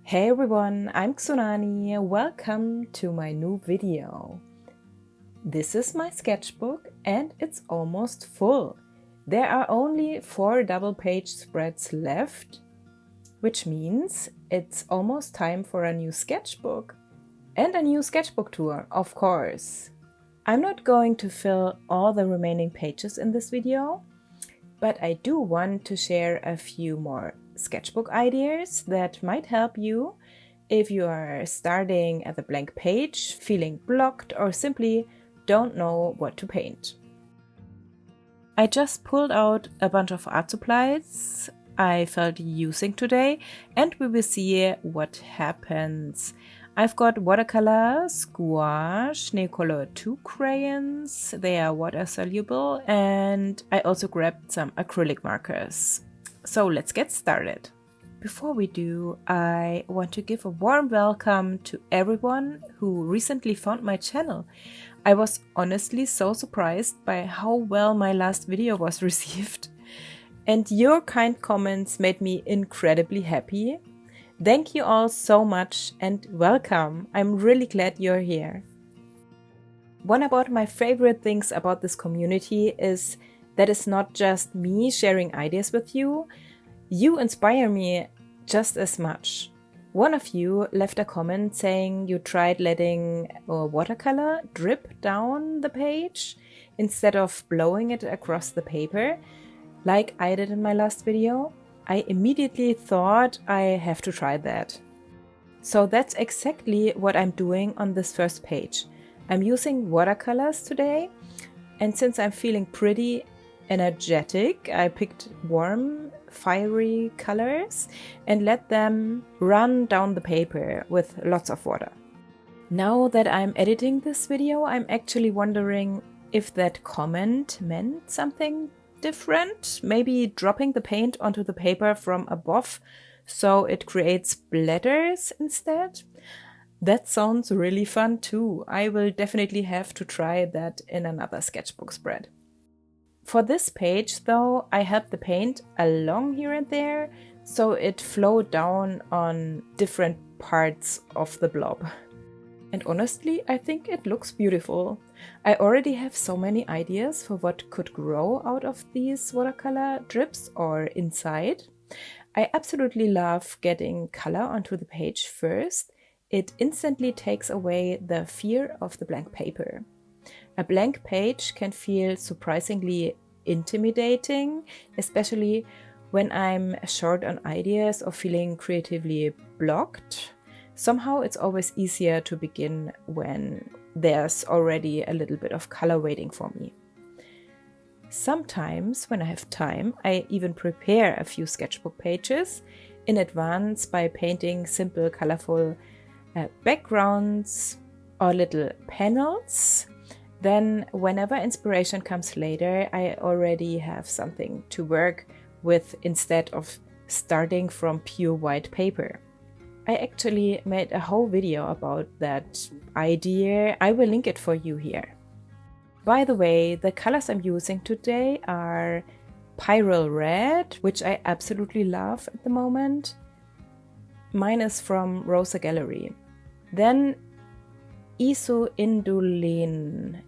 Hey everyone, I'm Tsunani. Welcome to my new video. This is my sketchbook and it's almost full. There are only 4 double-page spreads left, which means it's almost time for a new sketchbook and a new sketchbook tour, of course. I'm not going to fill all the remaining pages in this video, but I do want to share a few more sketchbook ideas that might help you if you are starting at the blank page, feeling blocked, or simply don't know what to paint. I just pulled out a bunch of art supplies I felt using today, and we will see what happens. I've got watercolors, gouache, Neocolor 2 crayons, they are water soluble, and I also grabbed some acrylic markers. So let's get started. Before we do, I want to give a warm welcome to everyone who recently found my channel. I was honestly so surprised by how well my last video was received. And your kind comments made me incredibly happy. Thank you all so much and welcome. I'm really glad you're here. One about my favorite things about this community is that it's not just me sharing ideas with you. You inspire me just as much. One of you left a comment saying you tried letting a watercolor drip down the page instead of blowing it across the paper, like I did in my last video. I immediately thought I have to try that. So that's exactly what I'm doing on this first page. I'm using watercolors today, and since I'm feeling pretty energetic, I picked warm, fiery colors and let them run down the paper with lots of water. Now that I'm editing this video, I'm actually wondering if that comment meant something different, maybe dropping the paint onto the paper from above so it creates splatters instead. That sounds really fun too. I will definitely have to try that in another sketchbook spread. For this page though, I helped the paint along here and there so it flowed down on different parts of the blob. And honestly, I think it looks beautiful. I already have so many ideas for what could grow out of these watercolor drips or inside. I absolutely love getting color onto the page first. It instantly takes away the fear of the blank paper. A blank page can feel surprisingly intimidating, especially when I'm short on ideas or feeling creatively blocked. Somehow it's always easier to begin when there's already a little bit of color waiting for me. Sometimes, when I have time, I even prepare a few sketchbook pages in advance by painting simple, colorful backgrounds or little panels. Then, whenever inspiration comes later, I already have something to work with instead of starting from pure white paper. I actually made a whole video about that idea. I will link it for you here. By the way, the colors I'm using today are Pyrrole Red, which I absolutely love at the moment. Mine is from Rosa Gallery. Then Isoindoline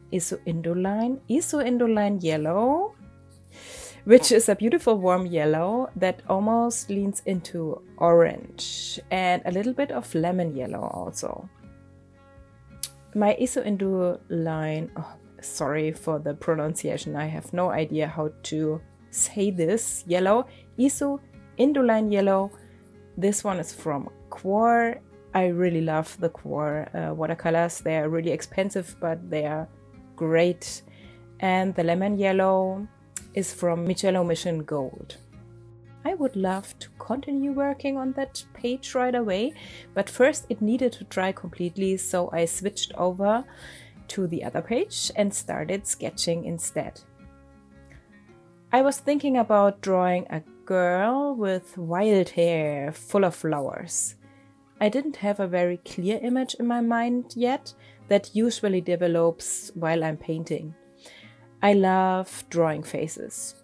Yellow, which is a beautiful warm yellow that almost leans into orange, and a little bit of lemon yellow also. My Isoindoline, sorry for the pronunciation, I have no idea how to say this yellow. Isoindoline Yellow, this one is from QOR. I really love the QOR watercolors. They are really expensive, but they are great. And the lemon yellow is from Mijello Mission Gold. I would love to continue working on that page right away, but first it needed to dry completely, so I switched over to the other page and started sketching instead. I was thinking about drawing a girl with wild hair full of flowers. I didn't have a very clear image in my mind yet that usually develops while I'm painting. I love drawing faces.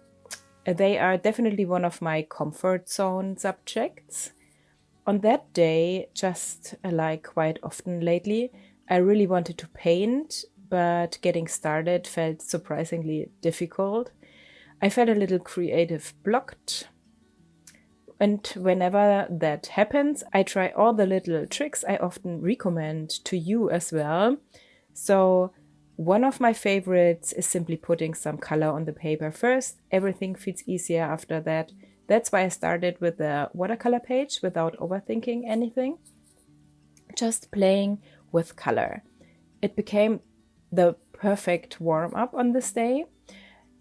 They are definitely one of my comfort zone subjects. on that day, just like quite often lately, I really wanted to paint, but getting started felt surprisingly difficult. I felt a little creative blocked. And whenever that happens, I try all the little tricks I often recommend to you as well. So one of my favorites is simply putting some color on the paper first. Everything feels easier after that. That's why I started with the watercolor page without overthinking anything. Just playing with color. It became the perfect warm-up on this day.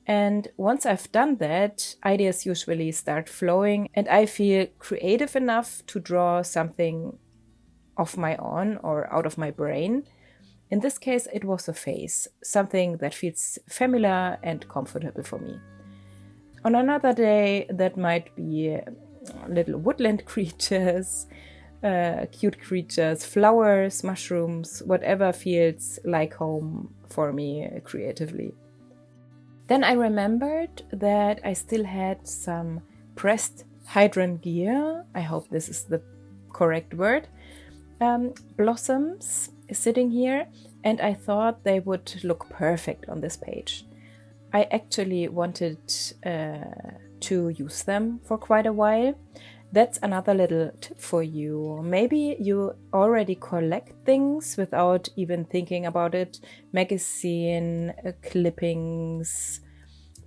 And once I've done that, ideas usually start flowing and I feel creative enough to draw something of my own or out of my brain. In this case, it was a face, something that feels familiar and comfortable for me. On another day, that might be little woodland creatures, cute creatures, flowers, mushrooms, whatever feels like home for me creatively. Then I remembered that I still had some pressed hydrangea, I hope this is the correct word, blossoms sitting here, and I thought they would look perfect on this page. I actually wanted to use them for quite a while. That's another little tip for you. Maybe you already collect things without even thinking about it. Magazine, clippings,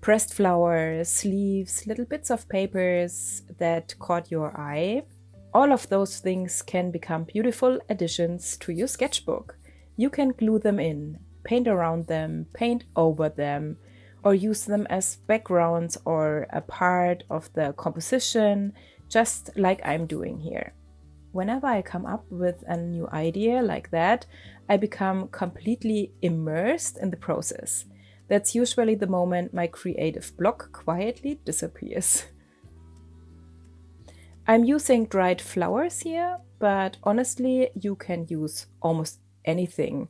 pressed flowers, sleeves, little bits of papers that caught your eye. All of those things can become beautiful additions to your sketchbook. You can glue them in, paint around them, paint over them, or use them as backgrounds or a part of the composition, just like I'm doing here. Whenever I come up with a new idea like that, I become completely immersed in the process. That's usually the moment my creative block quietly disappears. I'm using dried flowers here, but honestly, you can use almost anything.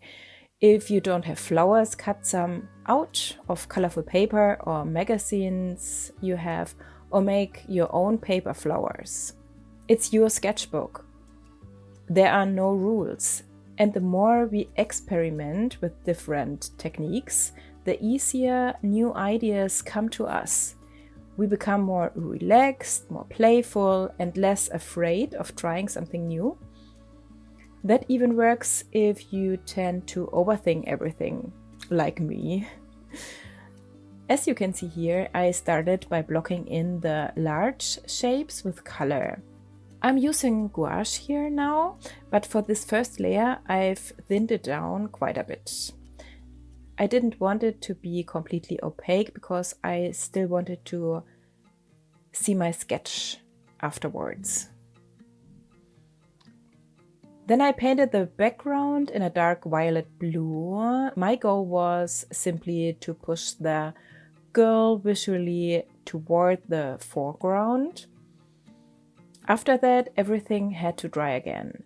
If you don't have flowers, cut some out of colorful paper or magazines you have, or make your own paper flowers. It's your sketchbook. There are no rules, and the more we experiment with different techniques, the easier new ideas come to us. We become more relaxed, more playful, and less afraid of trying something new. That even works if you tend to overthink everything, like me. As you can see here, I started by blocking in the large shapes with color. I'm using gouache here now, but for this first layer, I've thinned it down quite a bit. I didn't want it to be completely opaque because I still wanted to see my sketch afterwards. Then I painted the background in a dark violet blue. My goal was simply to push the girl visually toward the foreground. After that, everything had to dry again.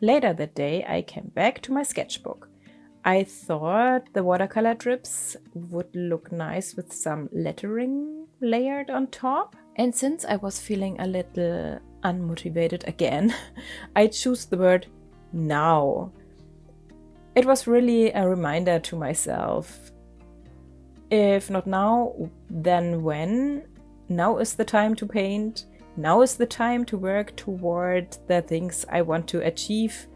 Later that day, I came back to my sketchbook. I thought the watercolor drips would look nice with some lettering layered on top. And since I was feeling a little unmotivated again, I chose the word now. It was really a reminder to myself. If not now, then when? Now is the time to paint. Now is the time to work toward the things I want to achieve.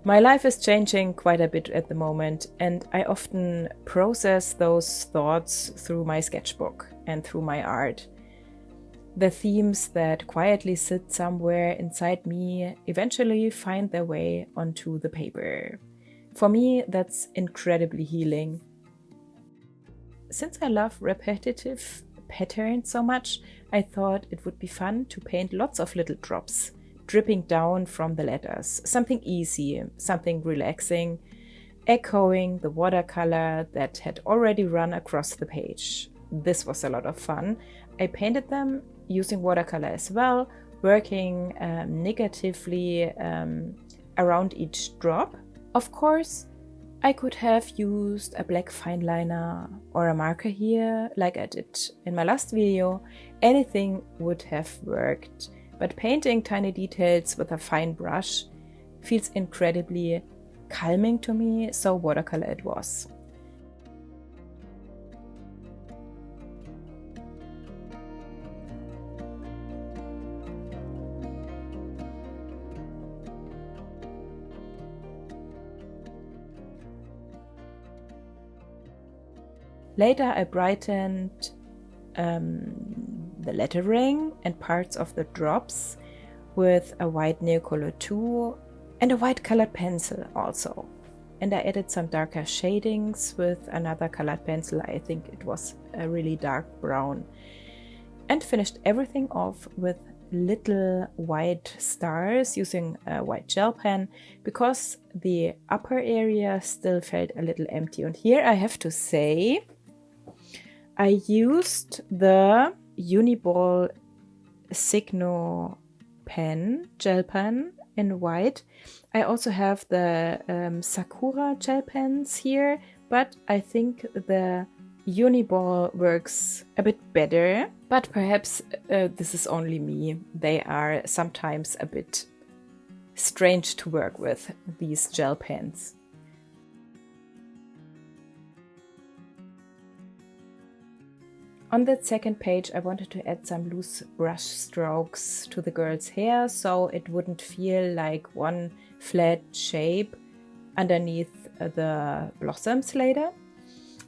My life is changing quite a bit at the moment, and I often process those thoughts through my sketchbook and through my art. The themes that quietly sit somewhere inside me eventually find their way onto the paper. For me, that's incredibly healing. Since I love repetitive patterns so much, I thought it would be fun to paint lots of little drops, dripping down from the letters. Something easy, something relaxing, echoing the watercolor that had already run across the page. This was a lot of fun. I painted them using watercolor as well, working negatively around each drop. Of course, I could have used a black fine liner or a marker here, like I did in my last video. Anything would have worked, but painting tiny details with a fine brush feels incredibly calming to me, so watercolor it was. Later I brightened the lettering and parts of the drops with a white Neocolor 2 and a white colored pencil also. And I added some darker shadings with another colored pencil. I think it was a really dark brown. And finished everything off with little white stars using a white gel pen because the upper area still felt a little empty. And here I have to say, I used the Uniball Signo pen, gel pen in white. I also have the Sakura gel pens here, but I think the Uniball works a bit better. But perhaps this is only me. They are sometimes a bit strange to work with, these gel pens. On that second page, I wanted to add some loose brush strokes to the girl's hair so it wouldn't feel like one flat shape underneath the blossoms later.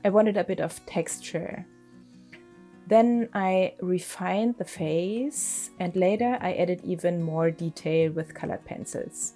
I wanted a bit of texture. Then I refined the face and later I added even more detail with colored pencils.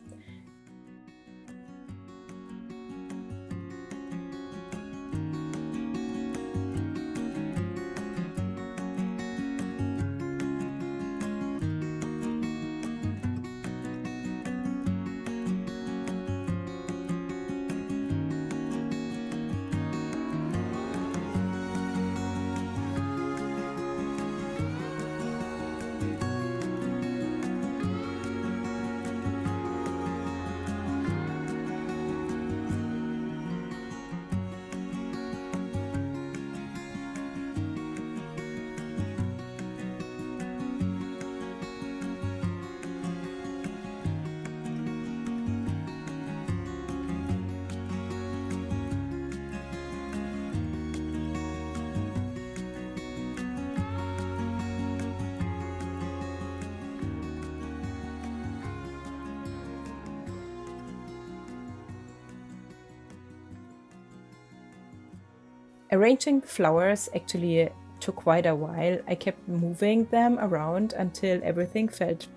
Arranging the flowers actually took quite a while. I kept moving them around until everything felt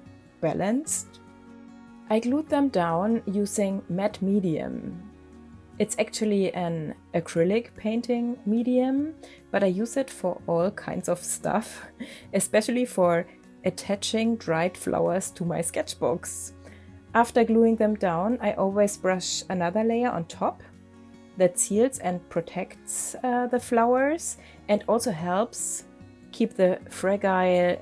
balanced. I glued them down using matte medium. It's actually an acrylic painting medium, but I use it for all kinds of stuff, especially for attaching dried flowers to my sketchbooks. After gluing them down, I always brush another layer on top that seals and protects the flowers and also helps keep the fragile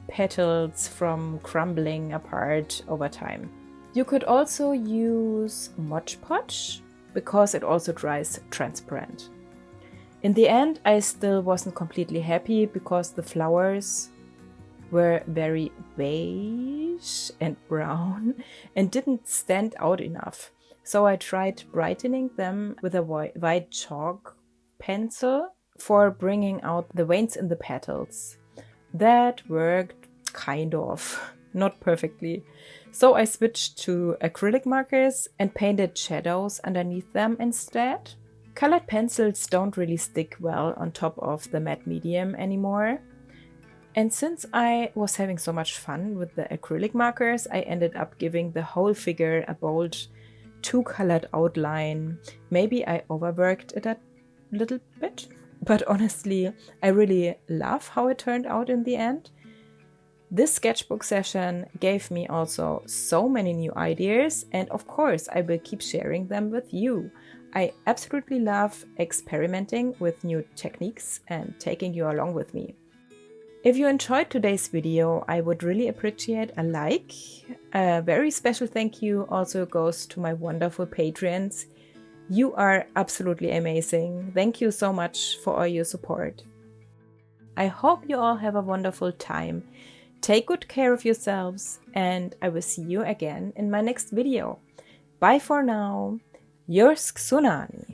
petals from crumbling apart over time. You could also use Mod Podge because it also dries transparent. In the end, I still wasn't completely happy because the flowers were very beige and brown and didn't stand out enough. So I tried brightening them with a white chalk pencil for bringing out the veins in the petals. That worked kind of, not perfectly. So I switched to acrylic markers and painted shadows underneath them instead. Colored pencils don't really stick well on top of the matte medium anymore. And since I was having so much fun with the acrylic markers, I ended up giving the whole figure a bold two-colored outline. Maybe I overworked it a little bit, but honestly, I really love how it turned out in the end. This sketchbook session gave me also so many new ideas, and of course I will keep sharing them with you. I absolutely love experimenting with new techniques and taking you along with me. If you enjoyed today's video, I would really appreciate a like. A very special thank you also goes to my wonderful patrons. You are absolutely amazing. Thank you so much for all your support. I hope you all have a wonderful time. Take good care of yourselves, and I will see you again in my next video. Bye for now. Your Tsunami.